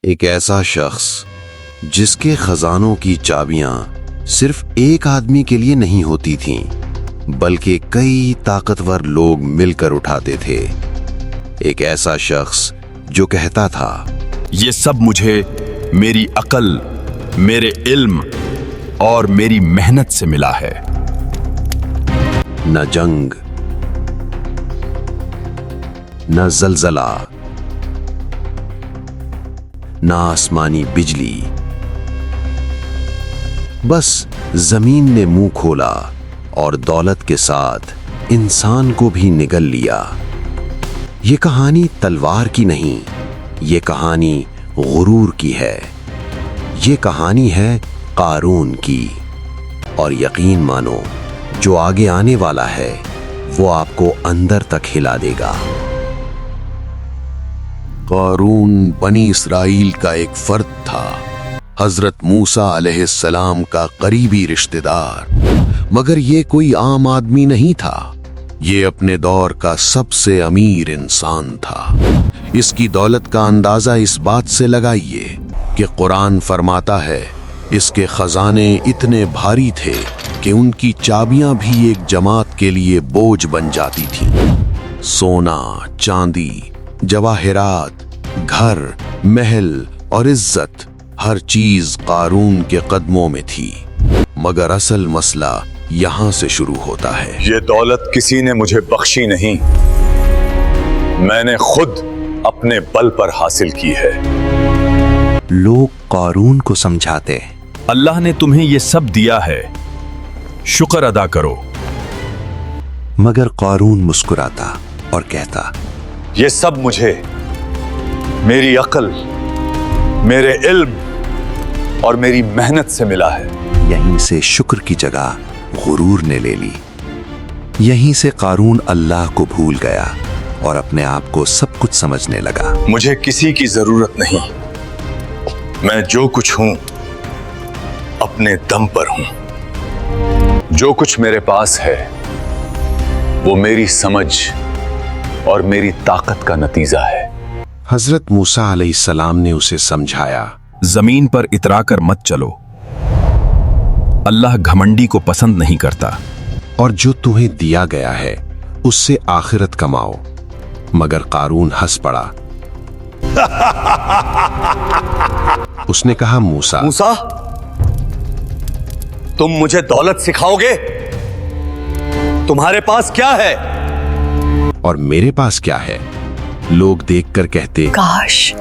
ایک ایسا شخص جس کے خزانوں کی چابیاں صرف ایک آدمی کے لیے نہیں ہوتی تھیں بلکہ کئی طاقتور لوگ مل کر اٹھاتے تھے۔ ایک ایسا شخص جو کہتا تھا، یہ سب مجھے میری عقل، میرے علم اور میری محنت سے ملا ہے۔ نہ جنگ، نہ زلزلہ، نہ آسمانی بجلی، بس زمین نے منہ کھولا اور دولت کے ساتھ انسان کو بھی نگل لیا۔ یہ کہانی تلوار کی نہیں، یہ کہانی غرور کی ہے۔ یہ کہانی ہے قارون کی، اور یقین مانو جو آگے آنے والا ہے وہ آپ کو اندر تک ہلا دے گا۔ قارون بنی اسرائیل کا ایک فرد تھا، حضرت موسیٰ علیہ السلام کا قریبی رشتہ دار، مگر یہ کوئی عام آدمی نہیں تھا۔ یہ اپنے دور کا سب سے امیر انسان تھا۔ اس کی دولت کا اندازہ اس بات سے لگائیے کہ قرآن فرماتا ہے اس کے خزانے اتنے بھاری تھے کہ ان کی چابیاں بھی ایک جماعت کے لیے بوجھ بن جاتی تھیں۔ سونا، چاندی، جواہرات، گھر، محل اور عزت، ہر چیز قارون کے قدموں میں تھی، مگر اصل مسئلہ یہاں سے شروع ہوتا ہے۔ یہ دولت کسی نے مجھے بخشی نہیں، میں نے خود اپنے بل پر حاصل کی ہے۔ لوگ قارون کو سمجھاتے، اللہ نے تمہیں یہ سب دیا ہے، شکر ادا کرو۔ مگر قارون مسکراتا اور کہتا، یہ سب مجھے میری عقل، میرے علم اور میری محنت سے ملا ہے۔ یہیں سے شکر کی جگہ غرور نے لے لی۔ یہیں سے قارون اللہ کو بھول گیا اور اپنے آپ کو سب کچھ سمجھنے لگا۔ مجھے کسی کی ضرورت نہیں، میں جو کچھ ہوں اپنے دم پر ہوں۔ جو کچھ میرے پاس ہے وہ میری سمجھ اور میری طاقت کا نتیجہ ہے۔ حضرت موسیٰ علیہ السلام نے اسے سمجھایا، زمین پر اترا کر مت چلو، اللہ گھمنڈی کو پسند نہیں کرتا۔ اور جو تمہیں دیا گیا ہے اس سے آخرت کماؤ۔ مگر قارون ہنس پڑا۔ اس نے کہا، موسیٰ، تم مجھے دولت سکھاؤ گے؟ تمہارے پاس کیا ہے؟ اور میرے پاس کیا ہے؟ لوگ دیکھ کر کہتے، کاش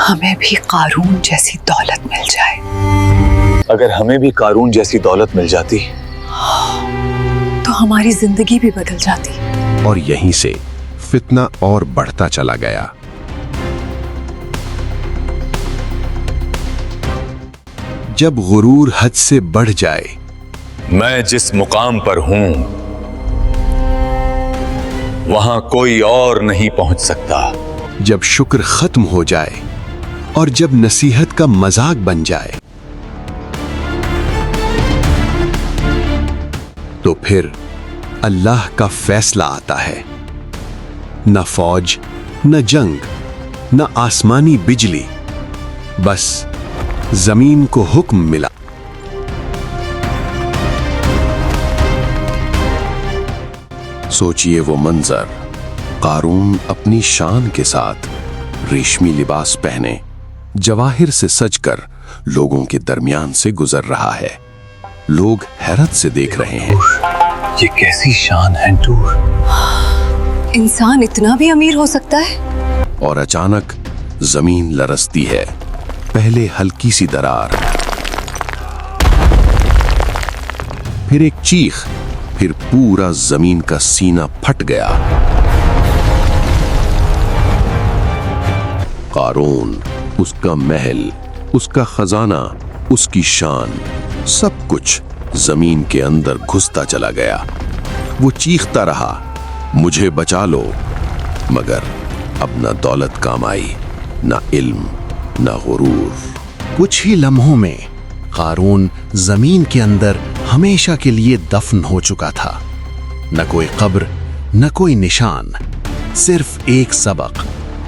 ہمیں بھی قارون جیسی دولت مل جائے۔ اگر ہمیں بھی قارون جیسی دولت مل جاتی تو ہماری زندگی بھی بدل جاتی۔ اور یہیں سے فتنہ اور بڑھتا چلا گیا۔ جب غرور حد سے بڑھ جائے، میں جس مقام پر ہوں وہاں کوئی اور نہیں پہنچ سکتا۔ جب شکر ختم ہو جائے اور جب نصیحت کا مذاق بن جائے، تو پھر اللہ کا فیصلہ آتا ہے۔ نہ فوج، نہ جنگ، نہ آسمانی بجلی، بس زمین کو حکم ملا۔ سوچئے وہ منظر، قارون اپنی شان کے ساتھ ریشمی لباس پہنے، جواہر سے سج کر لوگوں کے درمیان سے گزر رہا ہے۔ لوگ حیرت سے دیکھ رہے ہیں۔ یہ کیسی شان ہے ٹور؟ انسان اتنا بھی امیر ہو سکتا ہے؟ اور اچانک زمین لرزتی ہے۔ پہلے ہلکی سی درار، پھر ایک چیخ، پھر پورا زمین کا سینہ پھٹ گیا۔ قارون، اس کا محل، اس کا خزانہ، اس کی شان، سب کچھ زمین کے اندر گھستا چلا گیا۔ وہ چیختا رہا، مجھے بچا لو، مگر اب نہ دولت کام آئی، نہ علم، نہ غرور۔ کچھ ہی لمحوں میں قارون زمین کے اندر ہمیشہ کے لیے دفن ہو چکا تھا۔ نہ کوئی قبر، نہ کوئی نشان، صرف ایک سبق